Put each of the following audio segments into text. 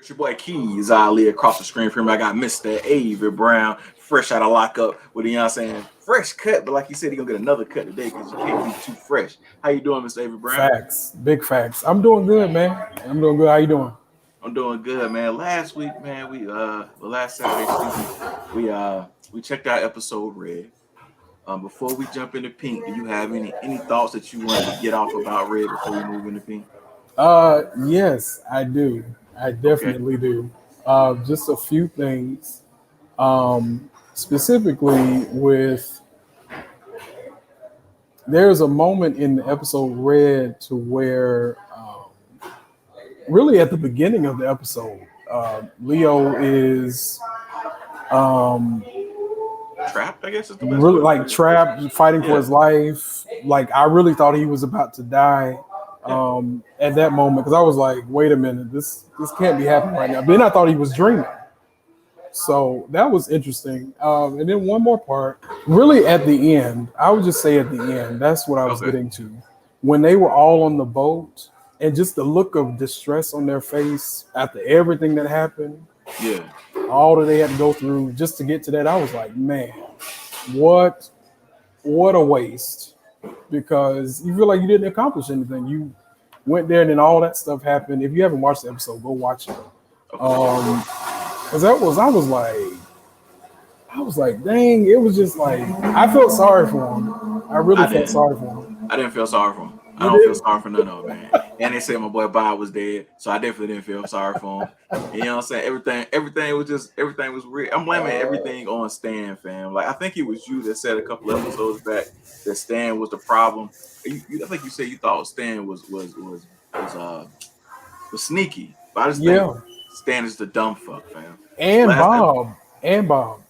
It's your boy Keiz Ali across the screen from me. I got Mr. Avery Brown, fresh out of lockup with a, you know what I'm saying, fresh cut, but like you said, he gonna get another cut today because you can't be too fresh. How you doing, Mr. Avery Brown? Facts, big facts. I'm doing good, man. I'm doing good. How you doing? I'm doing good, man. Last week, man, last Saturday, excuse me, we checked out episode Red. Before we jump into Pink, do you have any thoughts that you wanted to get off about Red before we move into Pink? Yes, I do. I Okay. definitely do. Just a few things, specifically with there's a moment in the episode Red to where, really at the beginning of the episode, Leo is um, Trapped, I guess is the best really way to like put it. trapped, fighting for Yeah. his life. Like I really thought he was about to die Yeah. at that moment because I was like, wait a minute, this can't be happening right now. Then I thought he was dreaming. So that was interesting. And then one more part, really at the end, I would just say at the end, that's what I was Okay. getting to. When they were all on the boat and just the look of distress on their face after everything that happened, Yeah. all that they had to go through just to get to that, I was like, man, what a waste. Because you feel like you didn't accomplish anything. You went there and then all that stuff happened. If you haven't watched the episode, go watch it. Okay. Because I was like, dang, it was just like I felt sorry for him. I really I felt didn't. sorry for him. I didn't feel sorry for him. I You don't feel did? sorry for none of them, man. And they said my boy Bob was dead, so I definitely didn't feel sorry for him. And you know what I'm saying? Everything was real. I'm blaming everything on Stan, fam. Like I think it was you that said a couple episodes back that Stan was the problem. I think you said you thought Stan was sneaky, but I just think Yeah. Stan is the dumb fuck, fam. And Last ep- Bob. And Bob.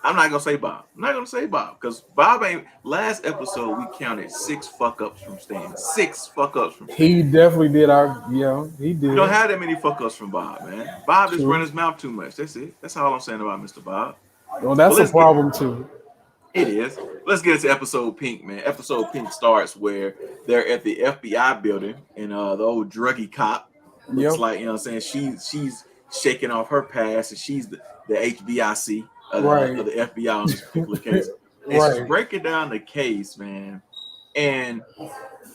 I'm not gonna say Bob. I'm not gonna say Bob because Bob ain't. Last episode we counted 6 fuck ups from Stan. 6 fuck ups from Stan. He definitely did he We don't did. have that many fuck ups from Bob, man. Bob just run True. his mouth too much. That's it. That's all I'm saying about Mr. Bob. Well, But that's a let's get problem too. it is. Let's get into episode Pink, man. Episode Pink starts where they're at the FBI building and the old druggy cop looks Yep. like, you know what I'm saying, she's shaking off her past and she's the HBIC Right. of the FBI on this particular case. And she's Right. breaking down the case, man. And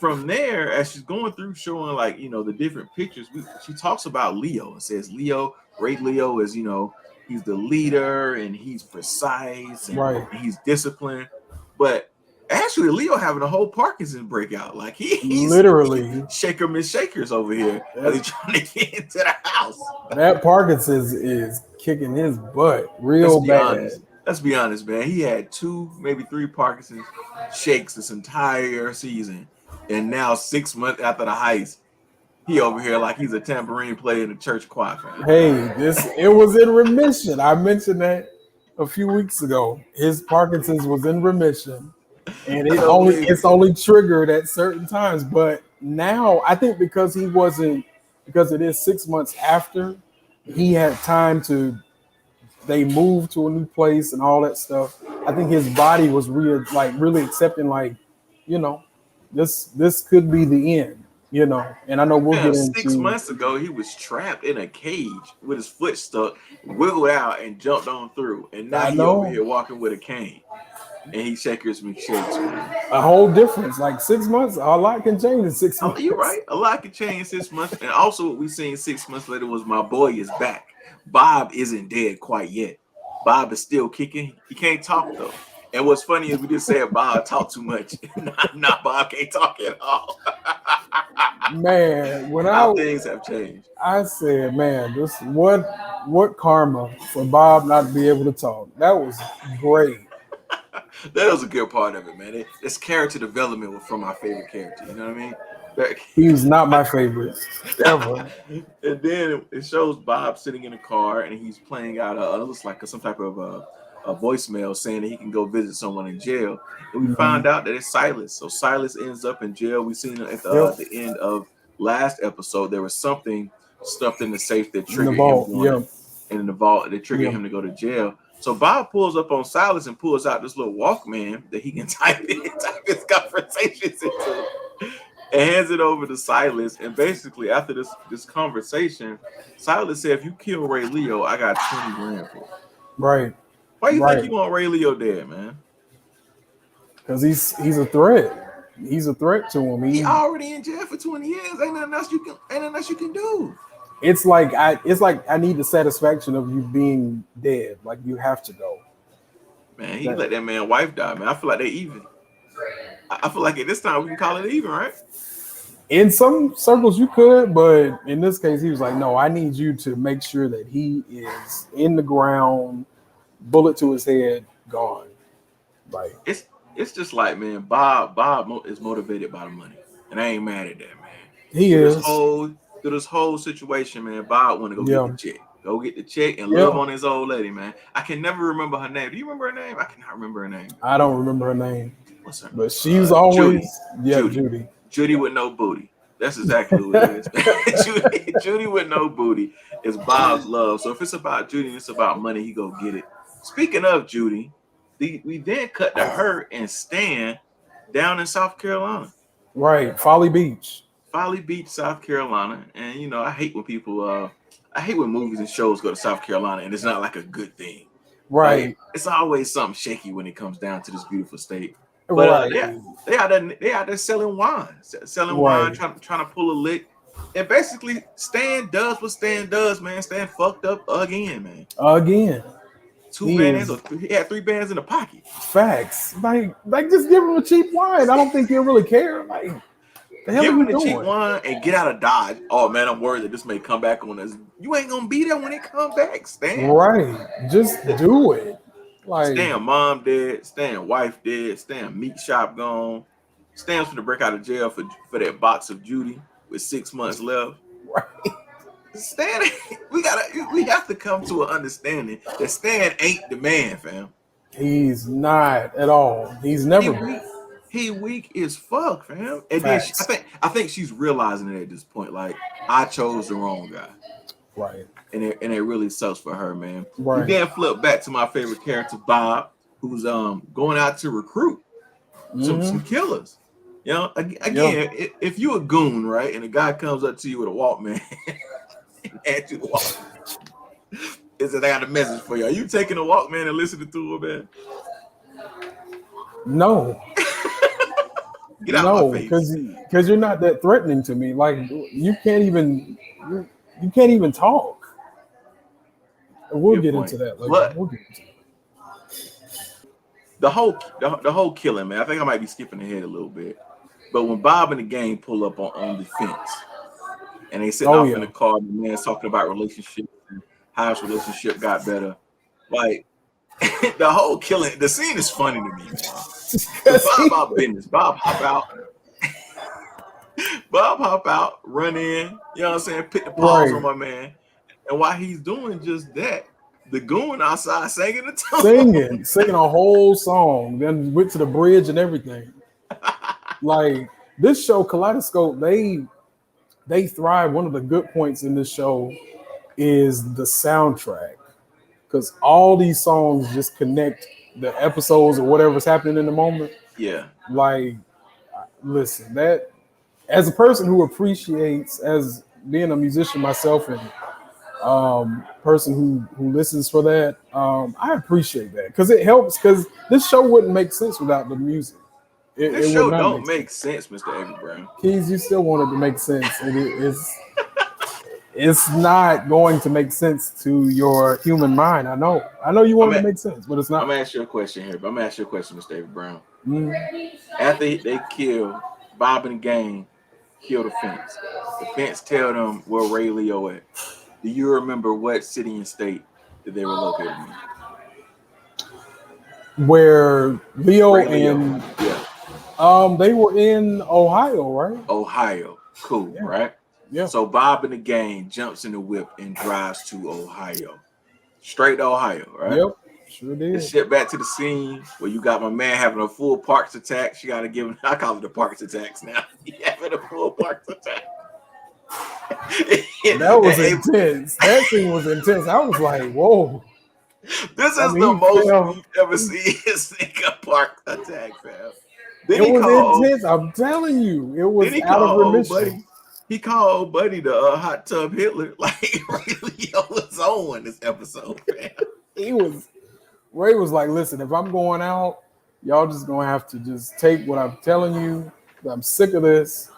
from there, as she's going through showing like, the different pictures, she talks about Leo and says great Leo is, he's the leader and he's precise Right. and he's disciplined. But actually Leo having a whole Parkinson breakout. Like he's Literally. shaker Miss Shakers over here as he's trying to get into the house. That Parkinson's is kicking his butt Let's real be bad. honest. Let's be honest, man. He had 2, maybe 3 Parkinson's shakes this entire season. And now 6 months after the heist, he over here like he's a tambourine player in the church choir, fam. Hey, it was in remission. I mentioned that a few weeks ago. His Parkinson's was in remission, and I don't believe it's it. only triggered at certain times. But now I think because it is 6 months after, he had time to. They moved to a new place and all that stuff. I think his body was really accepting, like, you know, this could be the end, And I know we'll Fam, get six into. months ago, he was trapped in a cage with his foot stuck, wiggled out, and jumped on through. And now I he over know here walking with a cane. And he shakers me shakes, man. a whole difference. Like 6 months, a lot can change in six Oh, you're months. right. A lot could change in 6 months. And also what we seen 6 months later was my boy is back. Bob isn't dead quite yet. Bob is still kicking. He can't talk though. And what's funny is we just said Bob talked too much. Not Bob can't talk at all. Man, when How things have changed. I said, man, this what karma for Bob not to be able to talk. That was great. That was a good part of it, man. This character development was from my favorite character. You know what I mean? He's not my favorite ever. And then it shows Bob sitting in a car and he's playing out looks like some type of a voicemail saying that he can go visit someone in jail. And we Mhm. found out that it's Silas. So Silas ends up in jail. We seen at Yep. the end of last episode there was something stuffed in the safe that In the triggered him vault. going Yep. in the vault that triggered Yep. him to go to jail. So Bob pulls up on Silas and pulls out this little Walkman that he can type his conversations into. and hands it over to Silas. And basically, after this conversation, Silas said, "If you kill Ray Leo, I got 20 grand for it." Right. Why you think Right. you want Ray Leo dead, man? Because he's a threat. He's a threat to him. He already in jail for 20 years. Ain't nothing else you can do. It's like I need the satisfaction of you being dead. Like you have to go. Man, he let that man wife die, man. I feel like they even. I feel like at this time we can call it even, right? In some circles you could, but in this case he was like, no, I need you to make sure that he is in the ground, bullet to his head, gone. Like it's just like, man, Bob is motivated by the money, and I ain't mad at that, man. He is. Through this whole situation, man, Bob want to get the check. Go get the check and love on his old lady, man. I can never remember her name. Do you remember her name? I cannot remember her name. I don't remember her name. What's her name? But she was always Judy. Judy with no booty. That's exactly who it is. Judy with no booty is Bob's love. So if it's about Judy and it's about money, he go get it. Speaking of Judy, we then cut to her and Stan down in South Carolina. Right, Folly Beach, South Carolina. And you know, I hate when movies and shows go to South Carolina and it's not like a good thing. Right. Like, it's always something shaky when it comes down to this beautiful state. But they out there selling wine, wine, trying to pull a lick. And basically, Stan does what Stan does, man. Stan fucked up again, man. Again. He had 3 bands in the pocket. Facts. Like just give him a cheap wine. I don't think he'll really care. Like, the hell give are him you the doing? cheap wine and get out of Dodge. Oh man, I'm worried that this may come back on us. You ain't gonna be there when it come back, Stan. Right. Just do it. Like, Stan mom dead, Stan wife dead, Stan meat shop gone. Stan's gonna break out of jail for that box of Judy with 6 months left. Right. Stan, we have to come to an understanding that Stan ain't the man, fam. He's not at all. He's never been. He weak as fuck, fam. And then I think she's realizing it at this point. Like, I chose the wrong guy. Right. And it really sucks for her, man. Right. We then flip back to my favorite character, Bob, who's going out to recruit some killers. You know, again, if you a goon, right, and a guy comes up to you with a Walkman and hands you the Walkman, is that I got a message for you? Are you taking a Walkman and listening to it, man? No. Get out of my face. Because you're not that threatening to me. Like, you can't even talk. We'll get into that later. We'll get into that. The whole killing, man. I think I might be skipping ahead a little bit. But when Bob and the gang pull up on the fence and they sit off in the car, the man's talking about relationships and how his relationship got better. Like, the whole killing, the scene is funny to me, man. Bob about business. Bob hop out, run in, you know what I'm saying, pick the paws on my man. And while he's doing just that, the goon outside singing the tune. Singing a whole song, then went to the bridge and everything. Like, this show, Kaleidoscope, they thrive. One of the good points in this show is the soundtrack. Because all these songs just connect the episodes or whatever's happening in the moment. Yeah. Like, listen, that as a person who appreciates, as being a musician myself and person who listens for that, I appreciate that because it helps. Because this show wouldn't make sense without the music. This show don't make sense, Mr. Avery Brown. Keiz, you still want it to make sense. It's not going to make sense to your human mind. I know you want it to make sense, but it's not. I'm gonna ask you a question here. But I'm gonna ask you a question, Mr. Avery Brown. After they kill Bob and the gang, kill the fence. The fence tell them where Ray Leo at. Do you remember what city and state that they were located in? Where Leo and they were in Ohio, right? Ohio, cool, right? Yeah. So Bob and the gang jumps in the whip and drives to Ohio, straight to Ohio, right? Yep, sure did. And shit back to the scene where you got my man having a full Parks attack. She got to give him. I call it the Parks attacks now. He having a full Parks attack. That was intense. That scene was intense. I was like, whoa. This is the most we've ever seen his nigga Park attack, fam. Then It he was called. intense. I'm telling you, it was Then he out of called old remission. buddy. He called old buddy the hot tub Hitler. Like Ray Leo was on this episode, man. Ray was like, listen, if I'm going out, y'all just gonna have to just take what I'm telling you. I'm sick of this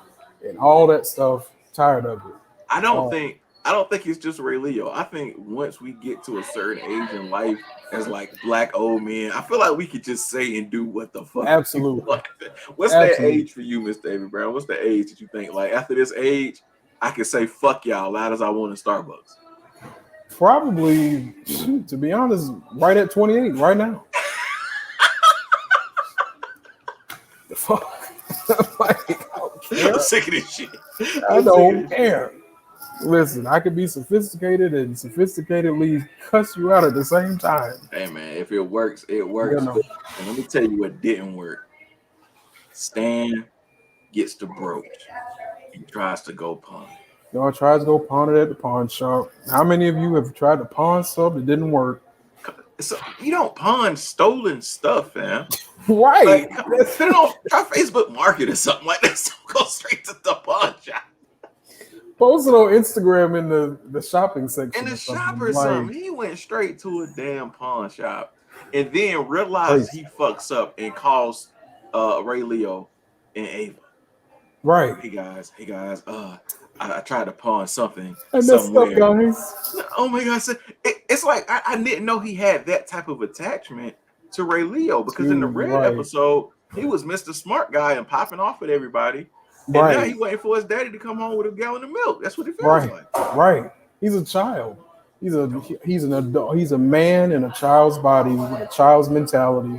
and all that stuff. Tired of it. I don't Um, think I don't think it's just Ray Leo. I think once we get to a certain age in life as like black old men, I feel like we could just say and do what the fuck we absolutely, want. What's that absolutely. age for you, Mr. Avery Brown? What's the age that you think like after this age, I can say fuck y'all loud as I want in Starbucks? Probably, to be honest, right at 28, right now. The fuck? Like, I don't care. I'm sick of this shit. I don't care. Listen, I could be sophisticated and sophisticatedly cuss you out at the same time. Hey man, if it works, it works. You know. And let me tell you what didn't work. Stan gets the brooch and tries to go pawn. Y'all tries to go pawn it at the pawn shop. How many of you have tried to pawn stuff that didn't work? So you don't pawn stolen stuff, fam. Right. Like, put it on try Facebook Market or something like that. So go straight to the pawn shop. Post it on Instagram in the shopping section. And the or something. shop or Like, something. He went straight to a damn pawn shop and then realized he fucks up and calls Ray Leo and Ava. Right. Hey guys, I tried to pawn something I messed somewhere. up, guys. Oh my god, it's like I didn't know he had that type of attachment to Ray Leo because in the Red episode he was Mr. Smart Guy and popping off at everybody. And now he waiting for his daddy to come home with a gallon of milk. That's what it feels like. Right. He's a child. He's an adult. He's a man in a child's body with a child's mentality,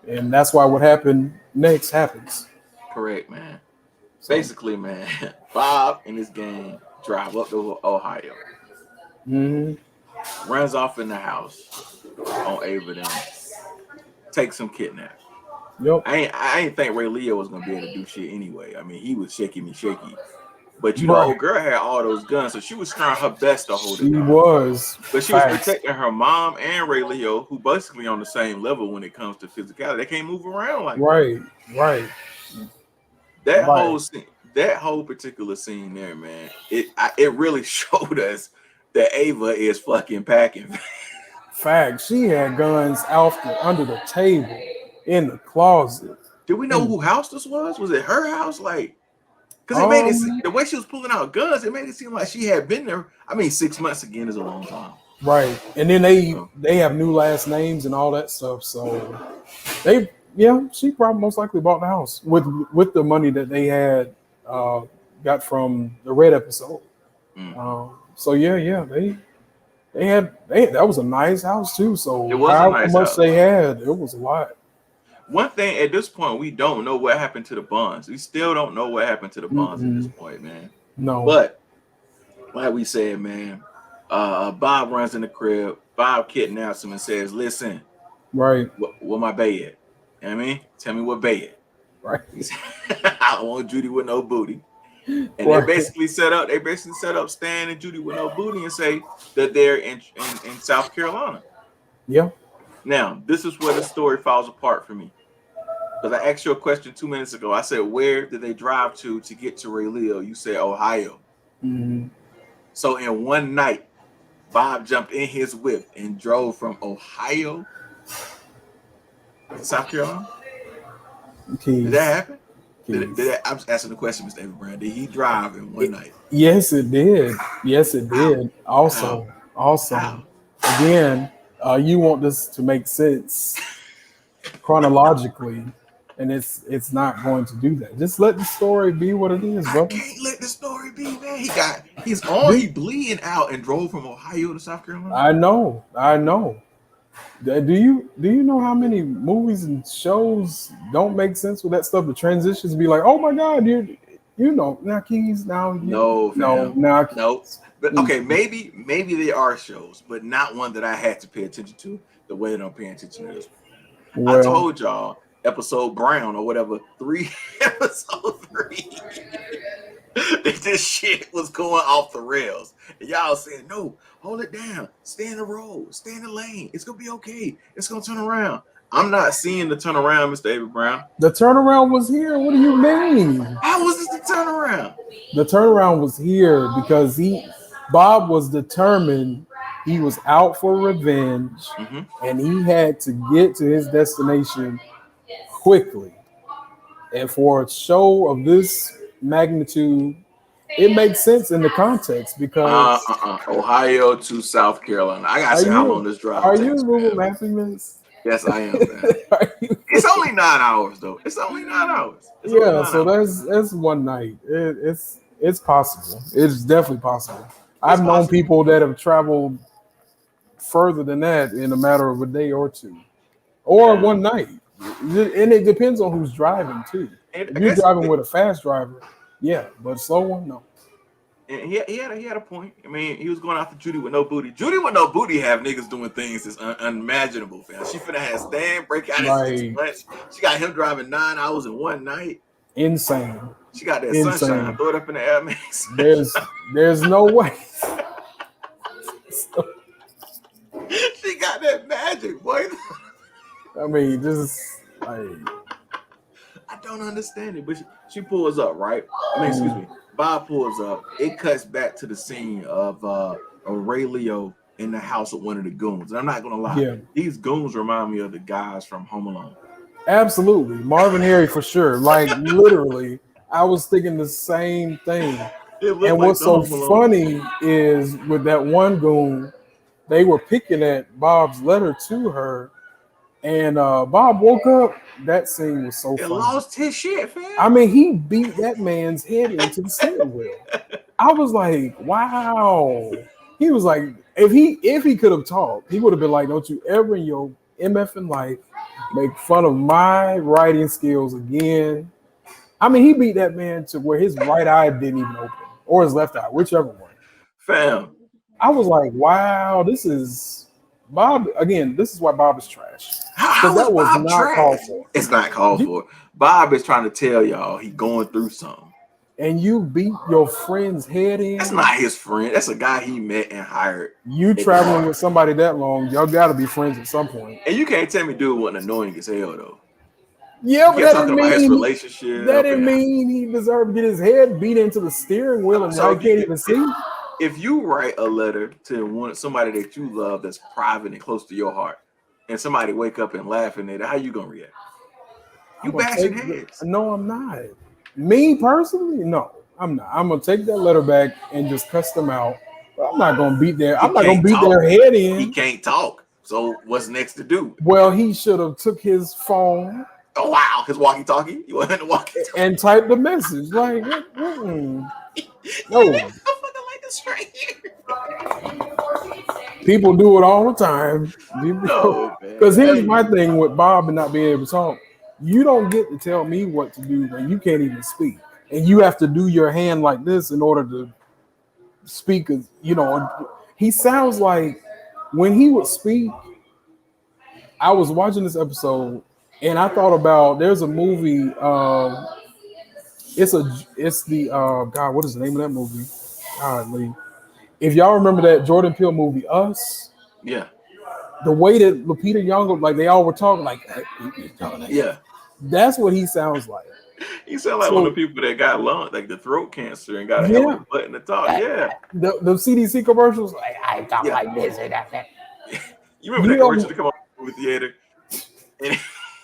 and that's why what happened next happens. Correct, man. So, basically, man, Bob and his gang drive up to Ohio. Runs off in the house on Avery, takes some kidnap. Yep. I ain't think Ray Leo was gonna be able to do shit anyway. I mean, he was shaky. But you know, old girl had all those guns, so she was trying her best to hold it down. She was. But she was protecting her mom and Ray Leo, who basically on the same level when it comes to physicality. They can't move around like right. That whole particular scene there, man, it really showed us that Ava is fucking packing. Fact, she had guns under the table, in the closet. Did we know who house this was? Was it her house? Like, because it made it the way she was pulling out guns, it made it seem like she had been there. I mean, 6 months again is a long time. Right, and then they have new last names and all that stuff. So she probably most likely bought the house with the money that they had got from the Red episode. So that was a nice house too. So it was however much they had, it was a lot. One thing at this point, we don't know what happened to the bonds. We still don't know what happened to the bonds at this point, man. No. But like we said, man, Bob runs in the crib. Bob kidnaps him and says, "Listen, right, what my bae at? You know what I mean? Tell me what bae at." Right. I don't want Judy with no booty. And they basically set up Stan and Judy with no booty and say that they're in South Carolina. Yeah. Now, this is where the story falls apart for me. Because I asked you a question 2 minutes ago. I said, where did they drive to get to Ray Leo? You said Ohio. So in one night, Bob jumped in his whip and drove from Ohio to South Carolina. Did that happen? I'm just asking the question, Mr. Avery Brown. Did he drive in one night? Yes, it did. Yes, it did. Also, again, you want this to make sense chronologically, and it's not going to do that. Just let the story be what it is, bro. I can't let the story be, man. He bleeding out and drove from Ohio to South Carolina. I know. Do you know how many movies and shows don't make sense with that stuff? The transitions be like, oh my god, now Keiz now. No. But okay, maybe there are shows, but not one that I had to pay attention to the way that I'm paying attention to this one. Well, I told y'all episode Brown or whatever, episode 3. that this shit was going off the rails. And y'all saying, no, hold it down. Stay in the road. Stay in the lane. It's going to be okay. It's going to turn around. I'm not seeing the turnaround, Mr. Avery Brown. The turnaround was here. What do you mean? How was this the turnaround? The turnaround was here because Bob was determined. He was out for revenge, and he had to get to his destination quickly. And for a show of this magnitude, it makes sense in the context because Ohio to South Carolina. I gotta see how long this drive are takes. you Google mapping this? Yes, I am. It's only 9 hours though. It's only 9 hours. That's one night. It's possible. It's definitely possible. I've known people that have traveled further than that in a matter of a day or two, or one night. And it depends on who's driving too. If you're driving with a fast driver, yeah, but slow one, no. And he had a point. I mean, he was going after Judy with no booty. Judy with no booty have niggas doing things that's unimaginable, fam. She finna have Stan break out in 6 months. She got him driving 9 hours in one night. Insane. She got that sunshine. Throw it up in the air, man. There's no way. She got that magic, boy. I mean, just like I don't understand it, but she pulls up, right? I mean, excuse me. Bob pulls up. It cuts back to the scene of Ray Leo in the house of one of the goons. And I'm not gonna lie, these goons remind me of the guys from Home Alone. Absolutely, Marvin Harry for sure. Like literally, I was thinking the same thing. And what's so funny is with that one goon, they were picking at Bob's letter to her. And Bob woke up. That scene was so funny. Lost his shit, fam. I mean, he beat that man's head into the steering wheel. I was like, wow. He was like, if he could have talked, he would have been like, don't you ever in your MFing life make fun of my writing skills again. I mean, he beat that man to where his right eye didn't even open, or his left eye, whichever one. Fam. I was like, wow, this is Bob. Again, this is why Bob is trash. Because that was not called for. It's not called for. Bob is trying to tell y'all he going through something. And you beat your friend's head in. That's not his friend. That's a guy he met and hired. You traveling with somebody that long, y'all got to be friends at some point. And you can't tell me dude wasn't annoying as hell though. Yeah, but that didn't mean his relationship. That didn't mean he deserved to get his head beat into the steering wheel and now he can't even see. If you write a letter to somebody that you love that's private and close to your heart, and somebody wake up and laughing at it, how you gonna react? You bashing heads. No, I'm not. Me personally, no, I'm not. I'm gonna take that letter back and just cuss them out. But I'm not gonna beat their. I'm not gonna beat their head in. He can't talk. So what's next to do? Well, he should have took his phone. Oh wow, his walkie-talkie. You want him to walkie-talkie and type the message like. No. People do it all the time. Because here's my thing with Bob and not being able to talk. You don't get to tell me what to do when you can't even speak. And you have to do your hand like this in order to speak. You know, he sounds like when he would speak, I was watching this episode and I thought about there's a movie. It's the God, what is the name of that movie? Godly. If y'all remember that Jordan Peele movie, Us. Yeah. The way that Lupita Nyong'o, like they all were talking like, yeah. That's what he sounds like. He sounds like one of the people that got lung, like the throat cancer and got a hell of a button to talk. Yeah. The CDC commercials, like I talk like this and that. You remember that commercial to come on the movie theater? And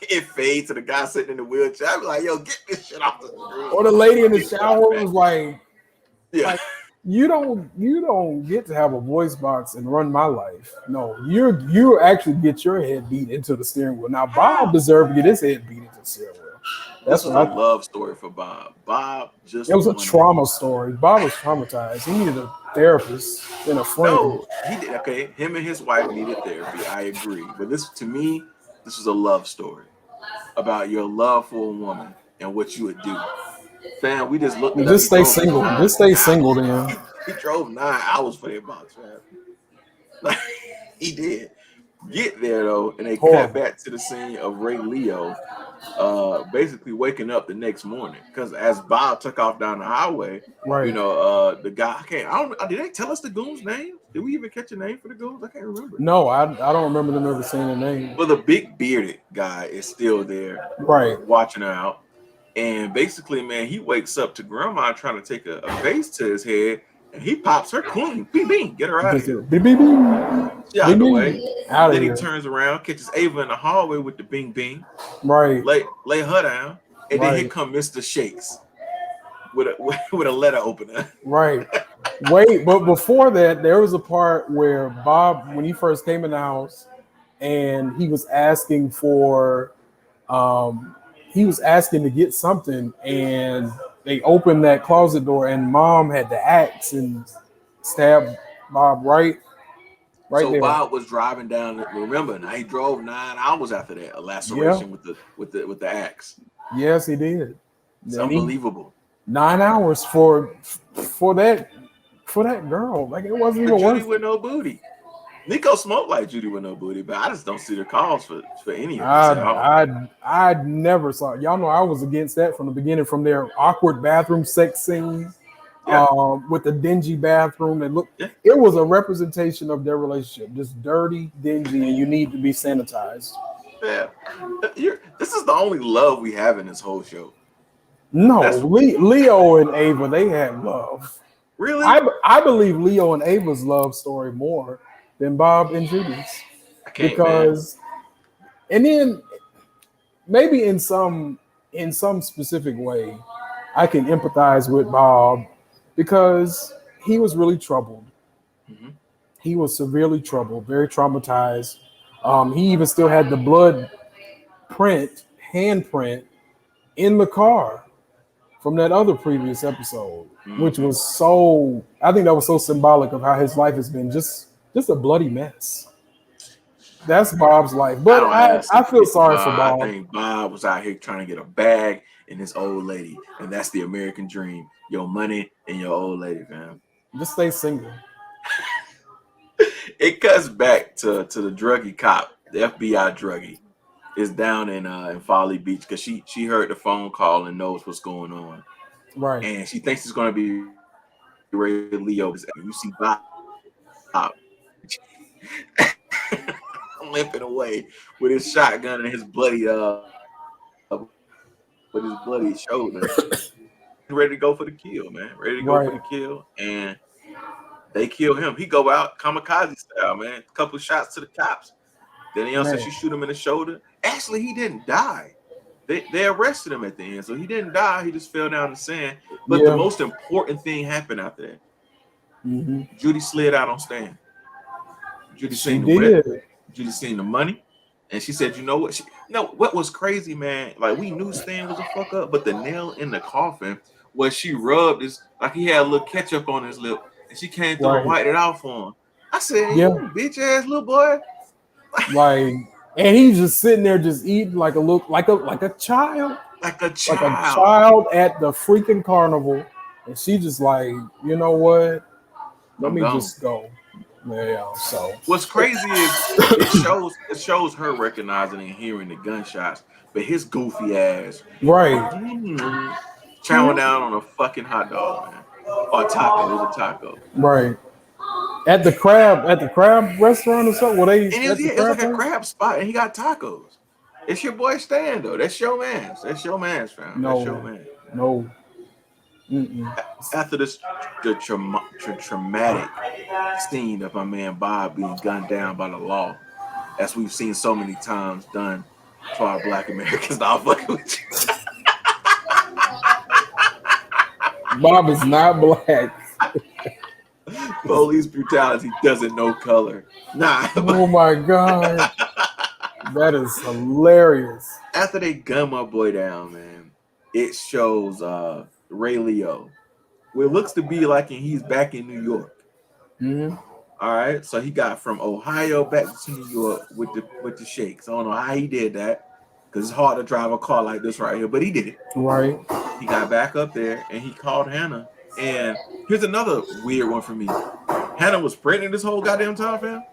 it fades to the guy sitting in the wheelchair. I was like, yo, get this shit off the screen. Or the lady in the shower was like, yeah. Like, you don't get to have a voice box and run my life. No, you actually get your head beat into the steering wheel. Now Bob deserved to get his head beat into the steering wheel. That's what I love story for Bob. Bob just it was a trauma story. Bob was traumatized. He needed a therapist and a friend. No, he did. Okay, him and his wife needed therapy. I agree. But this was a love story about your love for a woman and what you would do. Fam, we just looked. Just stay single. Just stay single, then. He drove 9 hours for that box, man. Like he did. Get there though, and they cut back to the scene of Ray Leo, basically waking up the next morning. Because as Bob took off down the highway, right? You know, the guy. I don't. Did they tell us the goon's name? Did we even catch a name for the ghost? I can't remember. No, I don't remember them ever saying a name. Well, the big bearded guy is still there, Right. watching her out. And basically, man, he wakes up to grandma trying to take a vase to his head, and he pops her clean. Bing, bing, get her out of Just here. beep, beep, beep. She out Beep, the beep. way. Out of Then he here. turns around, catches Ava in the hallway with the bing, bing, Right. lay her down, and then here Right. come Mr. Shakes with a letter opener. Right. Wait, but before that, there was a part where Bob, when he first came in the house, and he was asking for, he was asking to get something, and they opened that closet door, and Mom had the axe and stabbed Bob right So there. Bob was driving down. Remember, now he drove 9 hours after that, a laceration with the axe. Yes, he did. It's And unbelievable. 9 hours for that girl. Like, it wasn't even Judy worth with it. no booty. Nico smoked like Judy with no booty, but I just don't see the cause for any of this at all. I never saw it. Y'all know I was against that from the beginning, from their awkward bathroom sex scene, Yeah. with the dingy bathroom. Yeah. It was a representation of their relationship, just dirty, dingy, and you need to be sanitized. Yeah. This is the only love we have in this whole show. No, That's- Leo and Ava, they had love. Really? I believe Leo and Ava's love story more than Bob and Judy's. I can't, Because, and then maybe in some specific way, I can empathize with Bob because he was really troubled. Mm-hmm. He was severely troubled, very traumatized. He even still had the handprint in the car from that other previous episode, which was I think that was so symbolic of how his life has been just a bloody mess. That's Bob's life. But I feel sorry for Bob. I think Bob was out here trying to get a bag and his old lady. And that's the American dream. Your money and your old lady, fam. Just stay single. It cuts back to the druggie cop, the FBI druggie, is down in Folly Beach because she heard the phone call and knows what's going on. Right. And she thinks it's going to be Ray Leo. You see Bob limping away with his shotgun and his bloody shoulder. Ready to go for the kill, man. Ready to go for the kill. And they kill him. He go out kamikaze style, man. A couple shots to the cops. Then she shoot him in the shoulder. Actually, he didn't die. They arrested him at the end, so he didn't die. He just fell down in the sand. But the most important thing happened after that. Mm-hmm. Judy slid out on Stan. Judy seen the whip. Judy seen the money, and she said, "You know what? What was crazy, man? Like, we knew Stan was a fuck up, but the nail in the coffin was she rubbed his, like he had a little ketchup on his lip, and she came through and wiped it out for him. I said, "You bitch ass little boy." Like, and he's just sitting there, just eating like a child, like a child at the freaking carnival, and she just like, you know what? Let me just go. Yeah. So what's crazy is it shows her recognizing and hearing the gunshots, but his goofy ass chowing down on a fucking hot dog, man, or a taco. It was a taco, right? At the crab restaurant or something. It was like a crab spot, and he got tacos. It's your boy Stan though. That's your man's. That's your man's, fam. That's your man. No. Mm-mm. After the traumatic scene of my man Bob being gunned down by the law, as we've seen so many times done to our Black Americans. Not fucking with you. Bob is not black. Police brutality doesn't know color. Nah. Oh my God. That is hilarious. After they gun my boy down, man, it shows Ray Leo. Well, it looks to be like he's back in New York. Mm-hmm. All right, so he got from Ohio back to New York with the shakes. I don't know how he did that because it's hard to drive a car like this right here, but he did it. Right. He got back up there and he called Hannah. And here's another weird one for me. Hannah was pregnant this whole goddamn time, fam.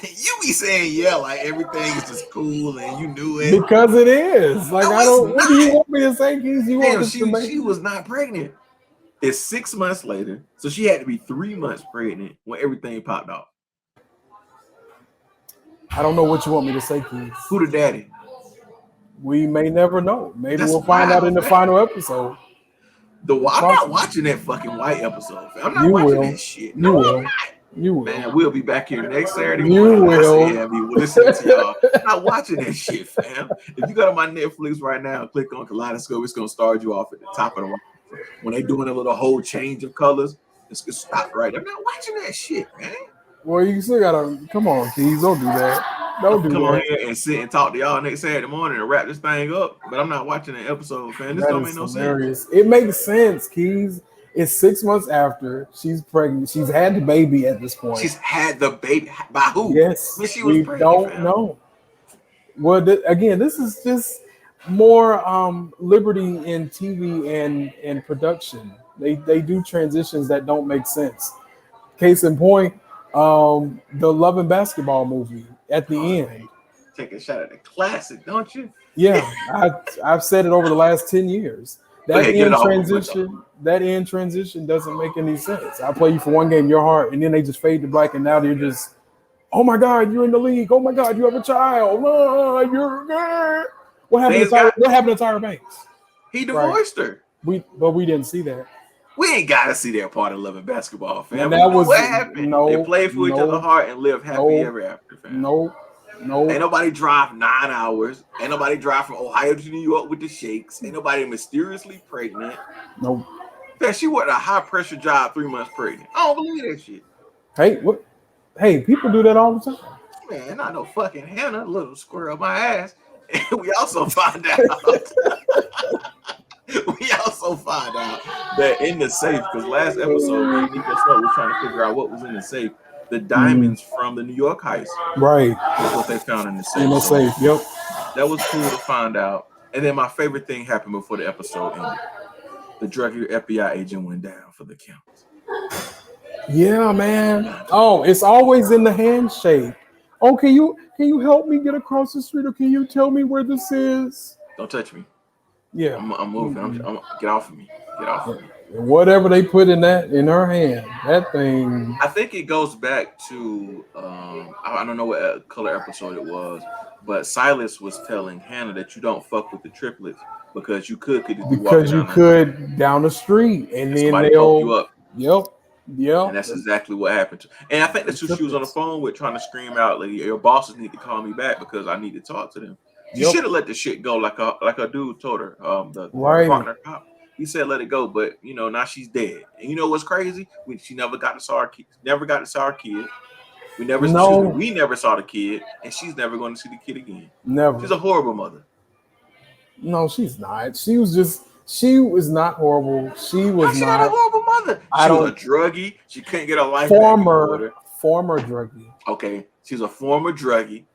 You be saying like everything is just cool and you knew it. Because it is. Like, what do you want me to say, Keiz? She was not pregnant. It's 6 months later, so she had to be 3 months pregnant when everything popped off. I don't know what you want me to say, Keiz. Who the daddy? We may never know. Maybe That's we'll find out wild, in the man. final episode. I'm not Possible. watching that fucking white episode. Fam. I'm not You watching will. that shit. You No, I'm will. not. You will. Man, we'll be back here next Saturday You morning. When I will. say, yeah, be listening to y'all. I'm not watching that shit, fam. If you go to my Netflix right now, click on Kaleidoscope, it's gonna start you off at the top of the roster. When they doing a little whole change of colors, it's gonna stop right there. I'm not watching that shit, man. Well, you still gotta come on, Keiz. Don't do that. Don't do Come that. on here and sit and talk to y'all next Saturday morning and wrap this thing up. But I'm not watching that episode, fam. This That don't is make no hilarious. sense. It makes sense, Keiz. It's 6 months after she's pregnant. She's had the baby at this point. She's had the baby by who? Yes, When she was we pregnant, don't fam. know. Well, again, this is just more liberty in TV and production. They do transitions that don't make sense. Case in point, the Love and Basketball movie at the end. Take a shot at the classic, don't you? Yeah, I've said it over the last 10 years. That Okay, get it end off with transition doesn't make any sense. I play you for one game, your heart, and then they just fade to black, and now they're just, oh my God, you're in the league. Oh my God, you have a child. What happened to Tyra Banks? He divorced her. But we didn't see that. We ain't gotta see that part of Love and Basketball, fam. And We that know was what happened. no, they played for each other's heart and lived happy no, ever after, fam. No. Ain't nobody drive 9 hours. Ain't nobody drive from Ohio to New York with the shakes. Ain't nobody mysteriously pregnant. No. Man, she worked a high pressure job 3 months pregnant. I don't believe that shit. Hey, what? Hey, people do that all the time. Man, not no fucking Hannah, little square up my ass. And we also find out. That in the safe, because last episode, me and Nico Snow was trying to figure out what was in the safe. The diamonds from the New York heist. Right. That's what they found in the safe. In the safe, yep. That was cool to find out. And then my favorite thing happened before the episode ended. The drug FBI agent went down for the count. Yeah, man. Oh, it's always in the handshake. Oh, can you help me get across the street, or can you tell me where this is? Don't touch me. Yeah, I'm moving. I'm get off of me. Get off of me. Whatever they put in her hand, that thing. I think it goes back to I don't know what color episode it was, but Silas was telling Hannah that you don't fuck with the triplets because you could down the street and then somebody they'll poke you up. Yep. And that's exactly what happened. And I think that's who she was on the phone with, trying to scream out, like, your bosses need to call me back because I need to talk to them. You should have let the shit go like a dude told her. The partner cop. He said let it go, but now she's dead. And you know what's crazy? She never got to saw her kid. Never got to saw her kid. We never saw the kid, and she's never going to see the kid again. Never. She's a horrible mother. No, she's not. She was not horrible. She's not a horrible mother. She was a druggie. She couldn't get her life back. Former druggie. Okay, she's a former druggie.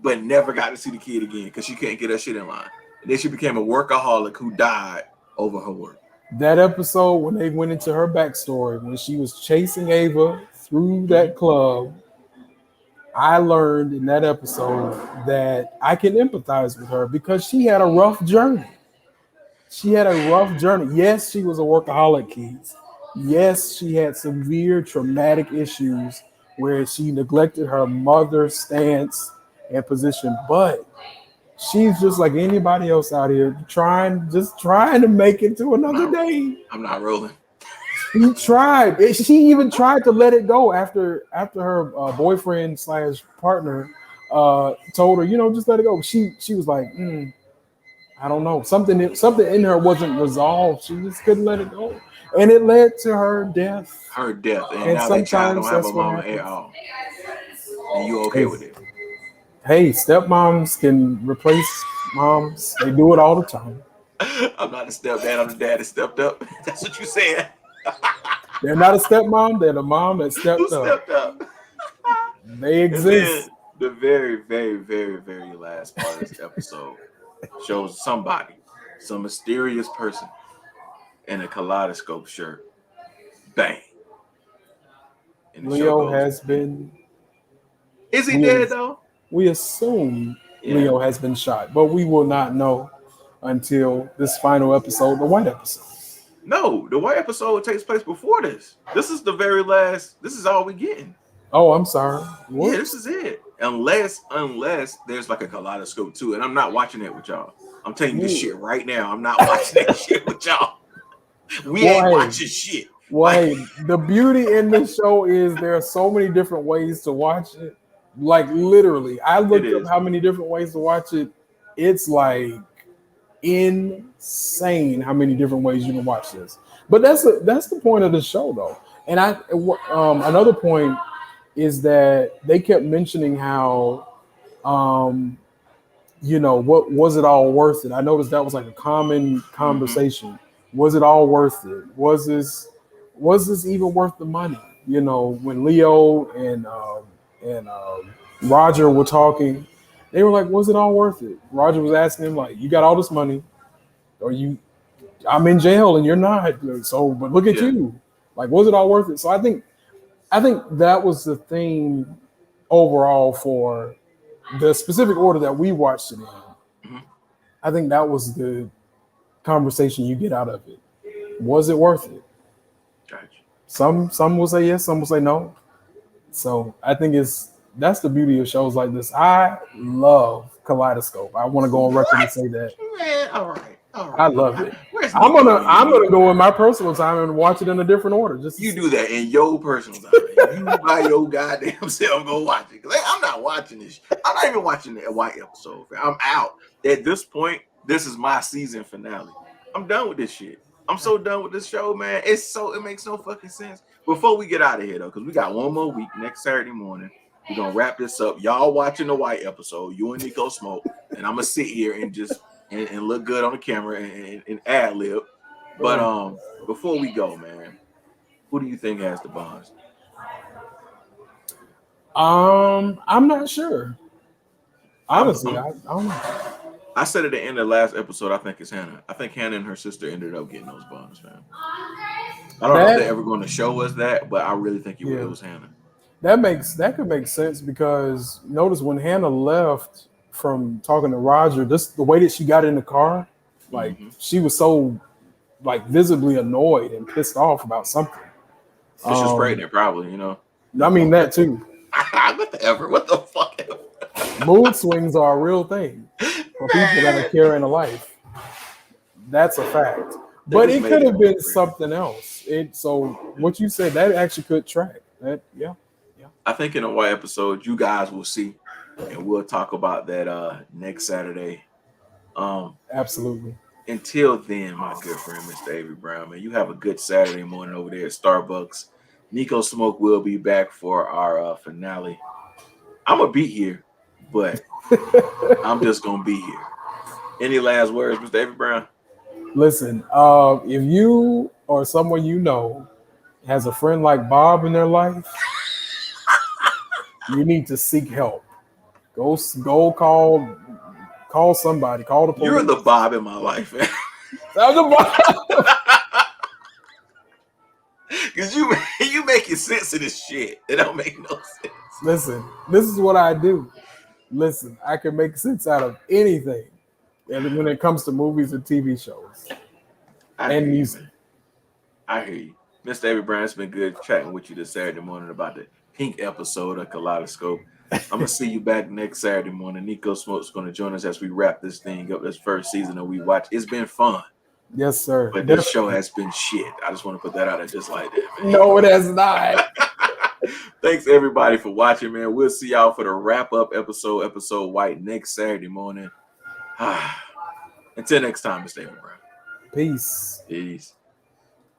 But never got to see the kid again because she couldn't get her shit in line. And then she became a workaholic who died over her work. That episode when they went into her backstory, when she was chasing Ava through that club, I learned in that episode that I can empathize with her because she had a rough journey. Yes, she was a workaholic, Keiz. Yes, she had severe traumatic issues where she neglected her mother's stance and position, but she's just like anybody else out here trying to make it to another day. I'm not rolling. She tried. She even tried to let it go after her boyfriend / partner told her, just let it go. She was like, I don't know. Something in her wasn't resolved. She just couldn't let it go, and it led to her death. And now that child don't have a mama at all. And you okay with it? Hey, stepmoms can replace moms. They do it all the time. I'm not a stepdad. I'm the dad that stepped up. That's what you said. They're not a stepmom. They're the mom that stepped up. They exist. The very, very, very, very last part of this episode shows some mysterious person in a kaleidoscope shirt. Bang. And Leo has been. Is he dead though? We assume Leo has been shot, but we will not know until this final episode, the white episode. No, the white episode takes place before this. This is the very last. This is all we getting. Oh, I'm sorry. Yeah, What? this is it. Unless there's like a kaleidoscope too, and I'm not watching that with y'all. I'm telling you this shit right now. I'm not watching that shit with y'all. We ain't watching shit. Well, hey, the beauty in this show is there are so many different ways to watch it. Like literally, I looked up how many different ways to watch it. It's like insane how many different ways you can watch this. But that's the point of the show, though. And another point is that they kept mentioning how, what was it all worth it? I noticed that was like a common conversation. Mm-hmm. Was it all worth it? Was this even worth the money? You know, when Leo and Roger were talking, they were like, was it all worth it? Roger was asking him, like, you got all this money, or I'm in jail and you're not. So, but look at you. Like, was it all worth it? So I think that was the theme overall for the specific order that we watched it in. Mm-hmm. I think that was the conversation you get out of it. Was it worth it? Gotcha. Some will say yes, some will say no. So I think that's the beauty of shows like this. I love Kaleidoscope. I want to go on record and say that. Man, all right. I love it. I'm gonna go in my personal time and watch it in a different order. Just you do that in your personal time. You by your goddamn self go watch it. Cause I'm not watching this. I'm not even watching the white episode. I'm out. At this point, this is my season finale. I'm done with this shit. I'm so done with this show, man. It makes no fucking sense. Before we get out of here though, because we got one more week next Saturday morning. We're gonna wrap this up. Y'all watching the white episode, you and Nico smoke, and I'm gonna sit here and just and look good on the camera and ad lib. But before we go, man, who do you think has the bonds? I'm not sure. Honestly, I don't know. I said at the end of the last episode, I think it's Hannah. I think Hannah and her sister ended up getting those bonds, man. I don't know if they're ever going to show us that, but I really think it was Hannah. That could make sense because notice when Hannah left from talking to Roger, just the way that she got in the car, like she was so like visibly annoyed and pissed off about something. She was pregnant, probably, you know. I mean that too. What the fuck? Mood swings are a real thing for people that are carrying a life. That's a fact. But it could have been something else. So what you said, that actually could track. Yeah. I think in a white episode, you guys will see, and we'll talk about that next Saturday. Absolutely. Until then, my good friend, Mr. Avery Brown, man, you have a good Saturday morning over there at Starbucks. Nico Smoke will be back for our finale. I'm going to be here, but I'm just going to be here. Any last words, Mr. Avery Brown? Listen, if you or someone you know has a friend like Bob in their life, you need to seek help. Go call somebody. Call the police. You're the Bob in my life, man. I'm the Bob. Because you making sense of this shit. It don't make no sense. Listen, this is what I do. Listen, I can make sense out of anything. And when it comes to movies and TV shows and music. I hear you. Mr. Avery Brown, it's been good chatting with you this Saturday morning about the pink episode of Kaleidoscope. I'm going to see you back next Saturday morning. Nico Smoke's going to join us as we wrap this thing up, this first season that we watch. It's been fun. Yes, sir. But this show has been shit. I just want to put that out there just like that, man. No, it has not. Thanks, everybody, for watching, man. We'll see y'all for the wrap-up episode White, next Saturday morning. Until next time, Mr. Avery Brown. Peace. Peace.